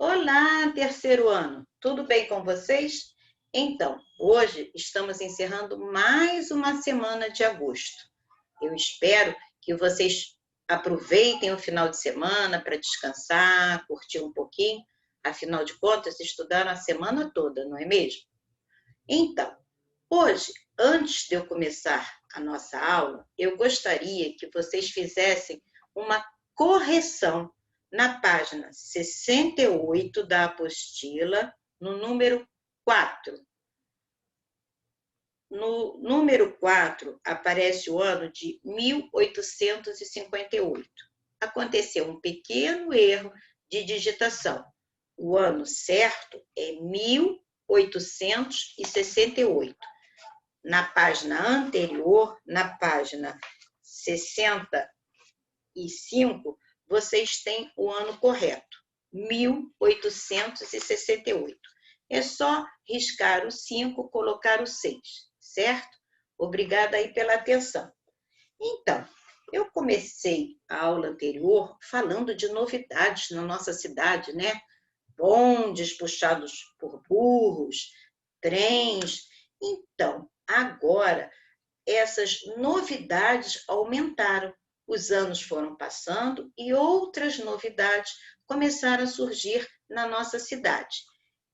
Olá, terceiro ano! Tudo bem com vocês? Então, hoje estamos encerrando mais uma semana de agosto. Eu espero que vocês aproveitem o final de semana para descansar, curtir um pouquinho. Afinal de contas, estudaram a semana toda, não é mesmo? Então, hoje, antes de eu começar a nossa aula, eu gostaria que vocês fizessem uma correção na página 68 da apostila, no número 4. No número 4 aparece o ano de 1858. Aconteceu um pequeno erro de digitação. O ano certo é 1868. Na página anterior, na página 65, vocês têm o ano correto, 1868. É só riscar o 5, colocar o 6, certo? Obrigada aí pela atenção. Então, eu comecei a aula anterior falando de novidades na nossa cidade, né? Bondes puxados por burros, trens. Então, agora, essas novidades aumentaram. Os anos foram passando e outras novidades começaram a surgir na nossa cidade.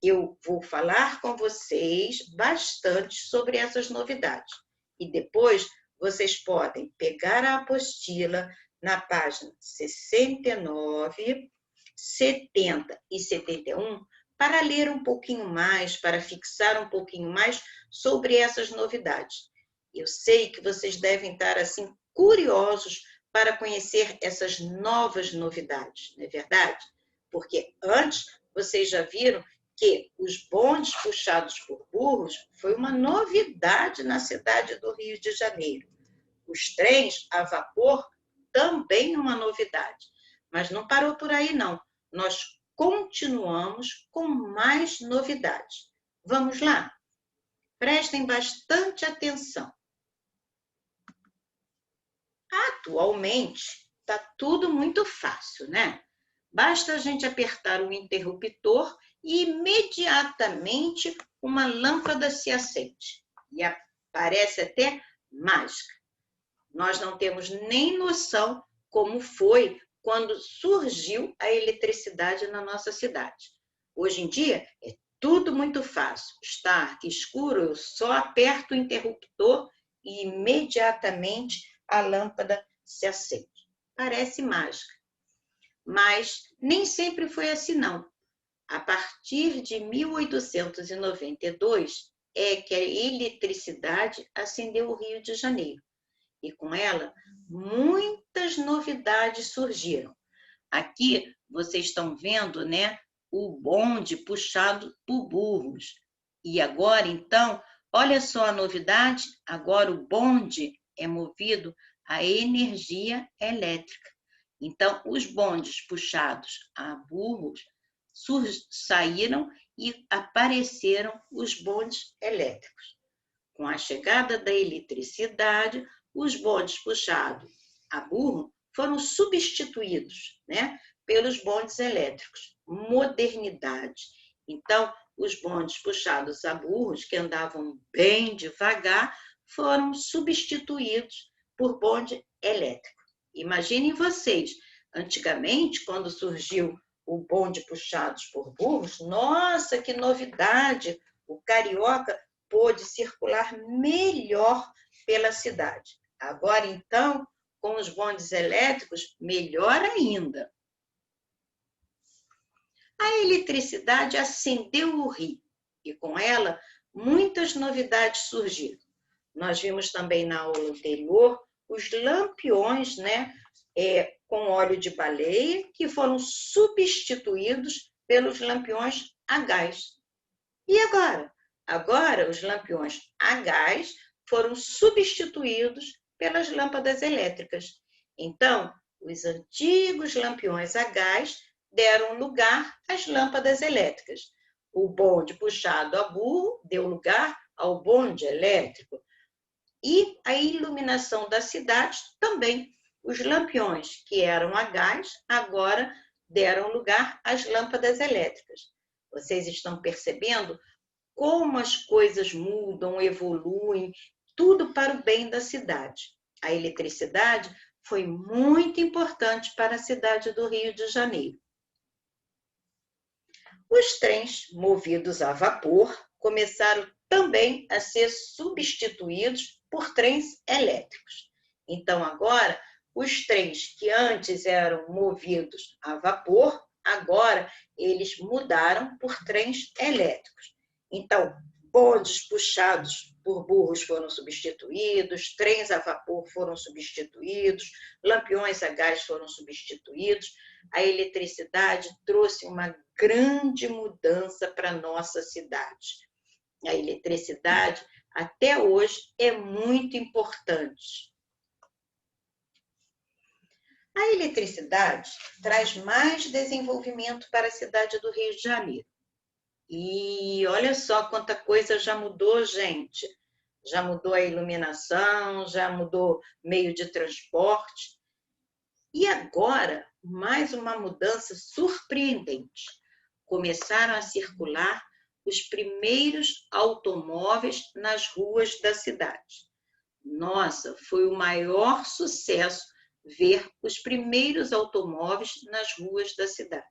Eu vou falar com vocês bastante sobre essas novidades. E depois vocês podem pegar a apostila na página 69, 70 e 71 para ler um pouquinho mais, para fixar um pouquinho mais sobre essas novidades. Eu sei que vocês devem estar assim curiosos para conhecer essas novas novidades, não é verdade? Porque antes vocês já viram que os bondes puxados por burros foi uma novidade na cidade do Rio de Janeiro. Os trens a vapor também uma novidade. Mas não parou por aí, não. Nós continuamos com mais novidades. Vamos lá? Prestem bastante atenção. Atualmente, está tudo muito fácil, né? Basta a gente apertar o interruptor e imediatamente uma lâmpada se acende. E parece até mágica. Nós não temos nem noção como foi quando surgiu a eletricidade na nossa cidade. Hoje em dia, é tudo muito fácil. Está escuro, eu só aperto o interruptor e imediatamente a lâmpada se acende. Parece mágica. Mas nem sempre foi assim, não. A partir de 1892 é que a eletricidade acendeu o Rio de Janeiro. E com ela, muitas novidades surgiram. Aqui vocês estão vendo, né, o bonde puxado por burros. E agora, então, olha só a novidade, agora o bonde é movido a energia elétrica. Então, os bondes puxados a burros saíram e apareceram os bondes elétricos. Com a chegada da eletricidade, os bondes puxados a burro foram substituídos, né, pelos bondes elétricos. Modernidade. Então, os bondes puxados a burros, que andavam bem devagar, foram substituídos por bonde elétrico. Imaginem vocês, antigamente, quando surgiu o bonde puxados por burros, nossa, que novidade! O carioca pôde circular melhor pela cidade. Agora, então, com os bondes elétricos, melhor ainda. A eletricidade acendeu o rio e, com ela, muitas novidades surgiram. Nós vimos também na aula anterior os lampiões, né, com óleo de baleia, que foram substituídos pelos lampiões a gás. E agora? Agora, os lampiões a gás foram substituídos pelas lâmpadas elétricas. Então, os antigos lampiões a gás deram lugar às lâmpadas elétricas. O bonde puxado a burro deu lugar ao bonde elétrico. E a iluminação da cidade também. Os lampiões que eram a gás agora deram lugar às lâmpadas elétricas. Vocês estão percebendo como as coisas mudam, evoluem, tudo para o bem da cidade. A eletricidade foi muito importante para a cidade do Rio de Janeiro. Os trens movidos a vapor começaram também a ser substituídos por trens elétricos. Então, agora, os trens que antes eram movidos a vapor, agora eles mudaram por trens elétricos. Então, bondes puxados por burros foram substituídos, trens a vapor foram substituídos, lampiões a gás foram substituídos. A eletricidade trouxe uma grande mudança para a nossa cidade. A eletricidade, até hoje, é muito importante. A eletricidade traz mais desenvolvimento para a cidade do Rio de Janeiro. E olha só quanta coisa já mudou, gente. Já mudou a iluminação, já mudou meio de transporte. E agora, mais uma mudança surpreendente. Começaram a circular os primeiros automóveis nas ruas da cidade. Nossa, foi o maior sucesso ver os primeiros automóveis nas ruas da cidade.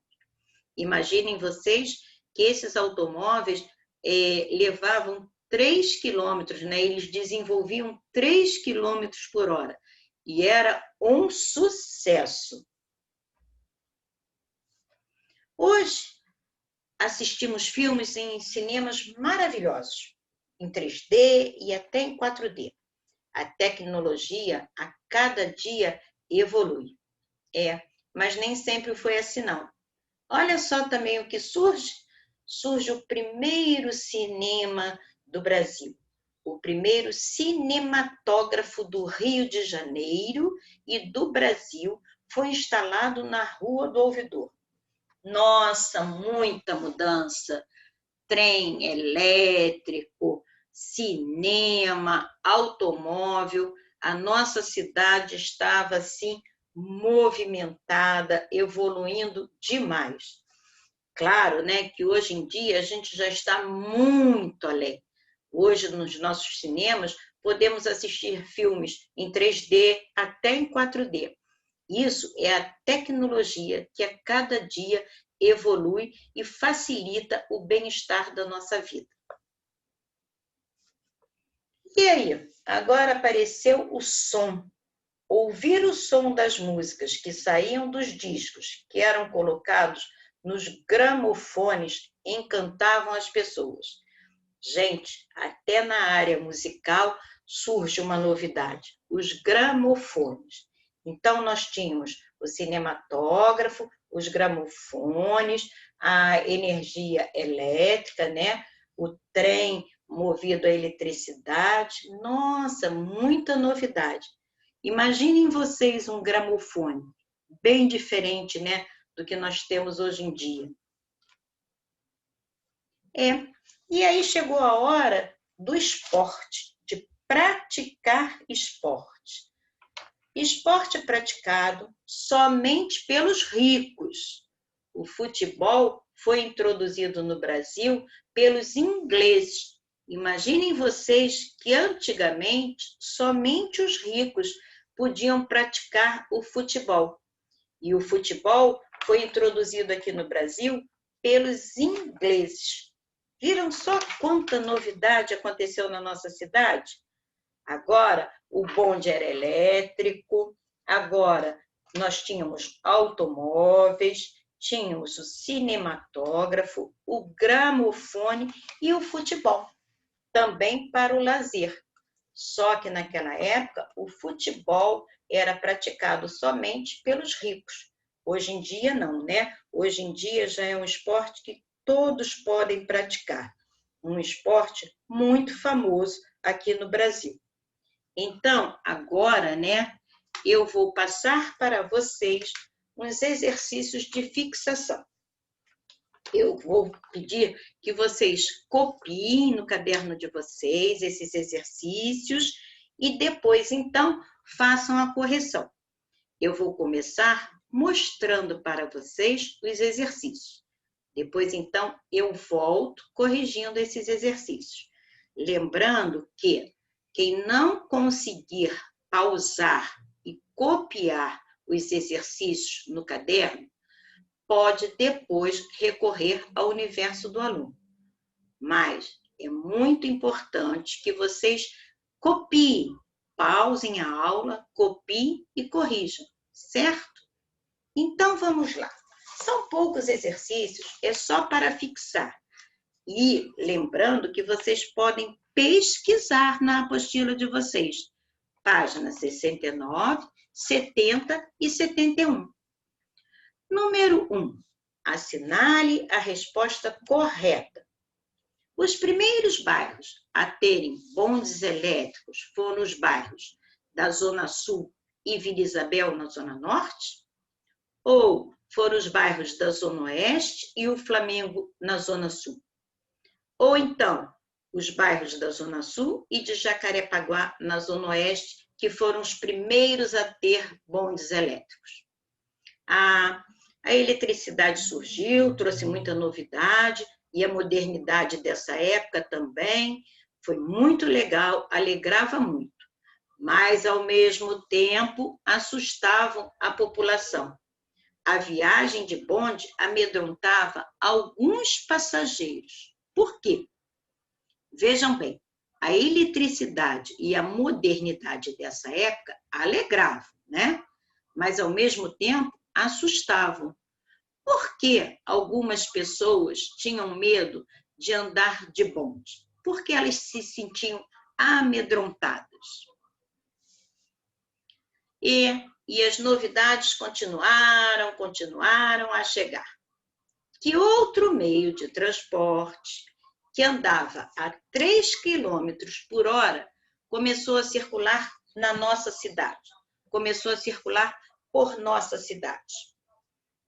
Imaginem vocês que esses automóveis levavam 3 quilômetros, né? Eles desenvolviam 3 quilômetros por hora. E era um sucesso. Hoje, assistimos filmes em cinemas maravilhosos, em 3D e até em 4D. A tecnologia, a cada dia, evolui. Mas nem sempre foi assim, não. Olha só também o que surge. Surge o primeiro cinema do Brasil. O primeiro cinematógrafo do Rio de Janeiro e do Brasil foi instalado na Rua do Ouvidor. Nossa, muita mudança! Trem elétrico, cinema, automóvel. A nossa cidade estava assim movimentada, evoluindo demais. Claro, né, que hoje em dia a gente já está muito além. Hoje, nos nossos cinemas, podemos assistir filmes em 3D até em 4D. Isso é a tecnologia que a cada dia evolui e facilita o bem-estar da nossa vida. E aí, agora apareceu o som. Ouvir o som das músicas que saíam dos discos, que eram colocados nos gramofones, encantavam as pessoas. Gente, até na área musical surge uma novidade, os gramofones. Então, nós tínhamos o cinematógrafo, os gramofones, a energia elétrica, né? O trem movido a eletricidade. Nossa, muita novidade. Imaginem vocês um gramofone, bem diferente, né, do que nós temos hoje em dia. E aí chegou a hora do esporte, de praticar esporte. Esporte praticado somente pelos ricos. O futebol foi introduzido no Brasil pelos ingleses. Imaginem vocês que antigamente somente os ricos podiam praticar o futebol. E o futebol foi introduzido aqui no Brasil pelos ingleses. Viram só quanta novidade aconteceu na nossa cidade? Agora o bonde era elétrico, agora nós tínhamos automóveis, tínhamos o cinematógrafo, o gramofone e o futebol, também para o lazer. Só que naquela época o futebol era praticado somente pelos ricos. Hoje em dia não, né? Hoje em dia já é um esporte que todos podem praticar. Um esporte muito famoso aqui no Brasil. Então, agora, né, eu vou passar para vocês uns exercícios de fixação. Eu vou pedir que vocês copiem no caderno de vocês esses exercícios e depois, então, façam a correção. Eu vou começar mostrando para vocês os exercícios. Depois, então, eu volto corrigindo esses exercícios. Lembrando que quem não conseguir pausar e copiar os exercícios no caderno, pode depois recorrer ao universo do aluno. Mas é muito importante que vocês copiem, pausem a aula, copiem e corrijam, certo? Então, vamos lá. São poucos exercícios, é só para fixar. E lembrando que vocês podem pesquisar na apostila de vocês, páginas 69, 70 e 71. Número 1. Assinale a resposta correta. Os primeiros bairros a terem bondes elétricos foram os bairros da Zona Sul e Vila Isabel, na Zona Norte? Ou foram os bairros da Zona Oeste e o Flamengo, na Zona Sul? Ou então, os bairros da Zona Sul e de Jacarepaguá, na Zona Oeste, que foram os primeiros a ter bondes elétricos? A eletricidade surgiu, trouxe muita novidade, e a modernidade dessa época também foi muito legal, alegrava muito, mas, ao mesmo tempo, assustavam a população. A viagem de bonde amedrontava alguns passageiros. Por quê? Vejam bem, a eletricidade e a modernidade dessa época alegravam, né? Mas, ao mesmo tempo, assustavam. Por que algumas pessoas tinham medo de andar de bonde? Porque elas se sentiam amedrontadas. E as novidades continuaram a chegar. Que outro meio de transporte, que andava a 3 km por hora, começou a circular na nossa cidade, começou a circular por nossa cidade?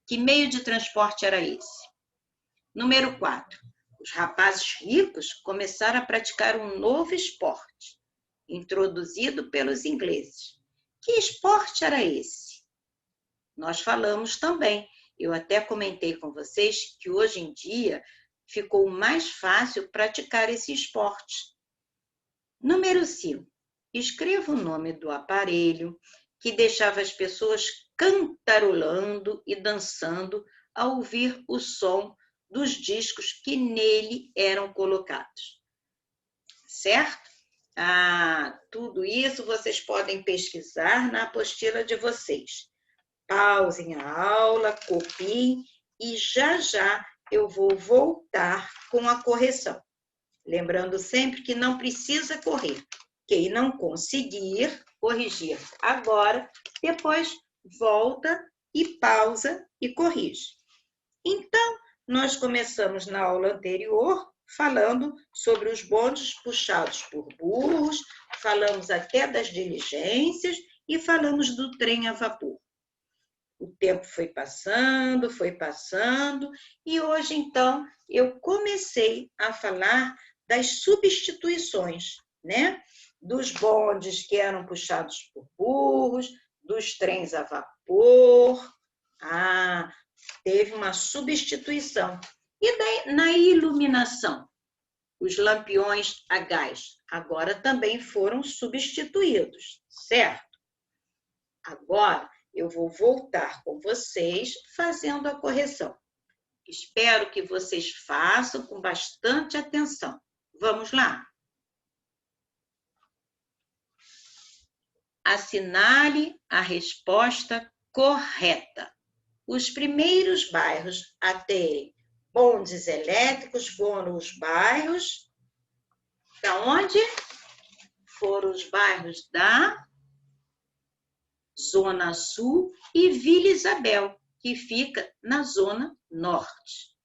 Que meio de transporte era esse? Número 4. Os rapazes ricos começaram a praticar um novo esporte, introduzido pelos ingleses. Que esporte era esse? Nós falamos também. Eu até comentei com vocês que hoje em dia ficou mais fácil praticar esse esporte. Número 5. Escreva o nome do aparelho que deixava as pessoas cantarolando e dançando ao ouvir o som dos discos que nele eram colocados. Certo? Tudo isso vocês podem pesquisar na apostila de vocês. Pausem a aula, copiem e já eu vou voltar com a correção. Lembrando sempre que não precisa correr. Quem não conseguir corrigir agora, depois volta e pausa e corrige. Então, nós começamos na aula anterior falando sobre os bondes puxados por burros, falamos até das diligências e falamos do trem a vapor. O tempo foi passando, e hoje, então, eu comecei a falar das substituições, né? Dos bondes que eram puxados por burros, dos trens a vapor. Teve uma substituição. E na iluminação? Os lampiões a gás agora também foram substituídos, certo? Agora, eu vou voltar com vocês fazendo a correção. Espero que vocês façam com bastante atenção. Vamos lá? Assinale a resposta correta. Os primeiros bairros a terem bondes elétricos foram os bairros da onde? Foram os bairros da Zona Sul e Vila Isabel, que fica na Zona Norte.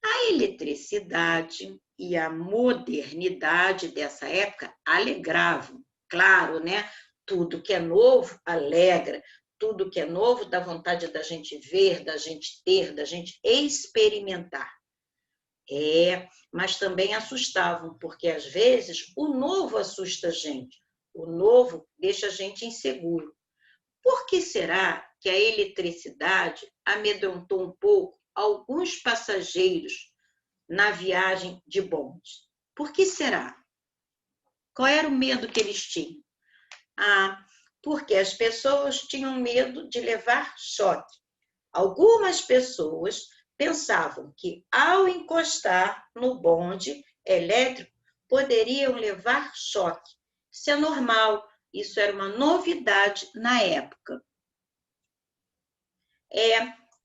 A eletricidade e a modernidade dessa época alegravam. Claro, né? Tudo que é novo alegra, tudo que é novo dá vontade da gente ver, da gente ter, da gente experimentar. Mas também assustavam, porque às vezes o novo assusta a gente. O novo deixa a gente inseguro. Por que será que a eletricidade amedrontou um pouco alguns passageiros na viagem de bonde. Por que será? Qual era o medo que eles tinham? Porque as pessoas tinham medo de levar choque. Algumas pessoas pensavam que, ao encostar no bonde elétrico, poderiam levar choque. Isso é normal, isso era uma novidade na época.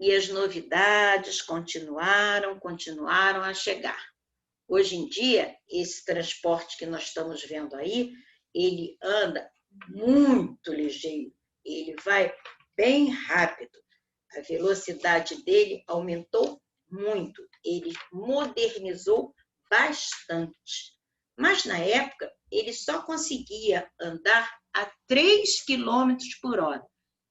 E as novidades continuaram a chegar. Hoje em dia, esse transporte que nós estamos vendo aí, ele anda muito ligeiro, ele vai bem rápido. A velocidade dele aumentou muito, ele modernizou bastante. Mas, na época, ele só conseguia andar a 3 km por hora.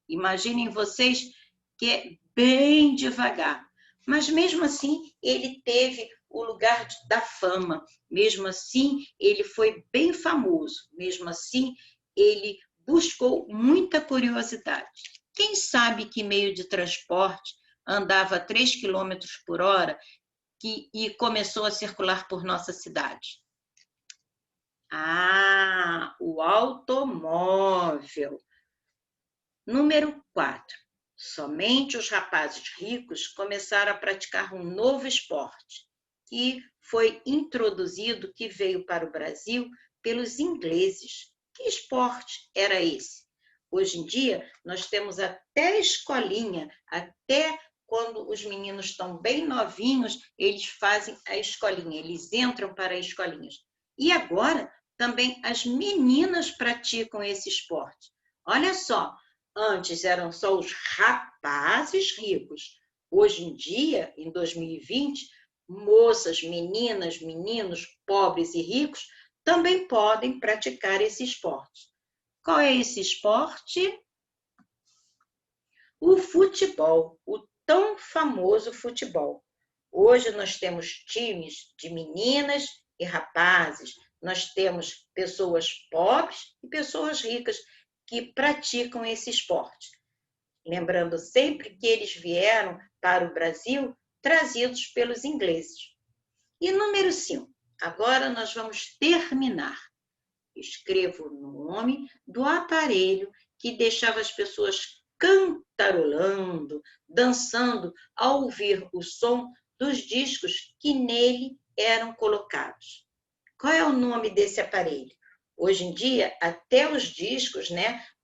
Imaginem vocês que é bem devagar. Mas, mesmo assim, ele teve o lugar da fama. Mesmo assim, ele foi bem famoso. Mesmo assim, ele buscou muita curiosidade. Quem sabe que meio de transporte andava a 3 km por hora e começou a circular por nossa cidade? O automóvel. Número 4. Somente os rapazes ricos começaram a praticar um novo esporte, que foi introduzido, que veio para o Brasil pelos ingleses. Que esporte era esse? Hoje em dia, nós temos até escolinha, até quando os meninos estão bem novinhos, eles fazem a escolinha, eles entram para as escolinhas. E agora, também as meninas praticam esse esporte. Olha só, antes eram só os rapazes ricos. Hoje em dia, em 2020, moças, meninas, meninos, pobres e ricos também podem praticar esse esporte. Qual é esse esporte? O futebol, o tão famoso futebol. Hoje nós temos times de meninas e rapazes, nós temos pessoas pobres e pessoas ricas que praticam esse esporte. Lembrando sempre que eles vieram para o Brasil trazidos pelos ingleses. E número 5. Agora nós vamos terminar. Escrevo o nome do aparelho que deixava as pessoas cantarolando, dançando ao ouvir o som dos discos que nele eram colocados. Qual é o nome desse aparelho? Hoje em dia, até os discos,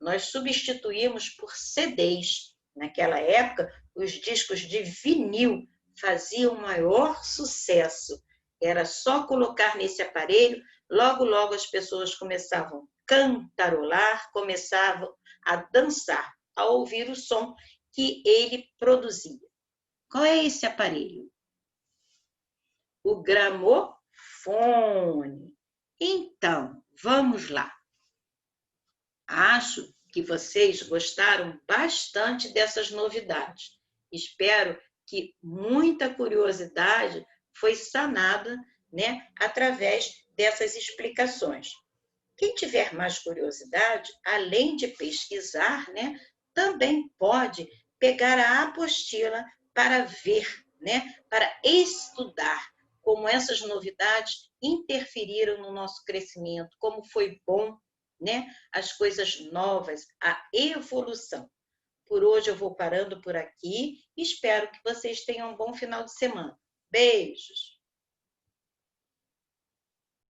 nós substituímos por CDs. Naquela época, os discos de vinil faziam maior sucesso. Era só colocar nesse aparelho, logo, logo as pessoas começavam a cantarolar, começavam a dançar, a ouvir o som que ele produzia. Qual é esse aparelho? O gramofone. Então, vamos lá. Acho que vocês gostaram bastante dessas novidades. Espero que muita curiosidade foi sanada, através dessas explicações. Quem tiver mais curiosidade, além de pesquisar, também pode pegar a apostila para ver, para estudar como essas novidades interferiram no nosso crescimento, como foi bom, as coisas novas, a evolução. Por hoje eu vou parando por aqui, espero que vocês tenham um bom final de semana. Beijos!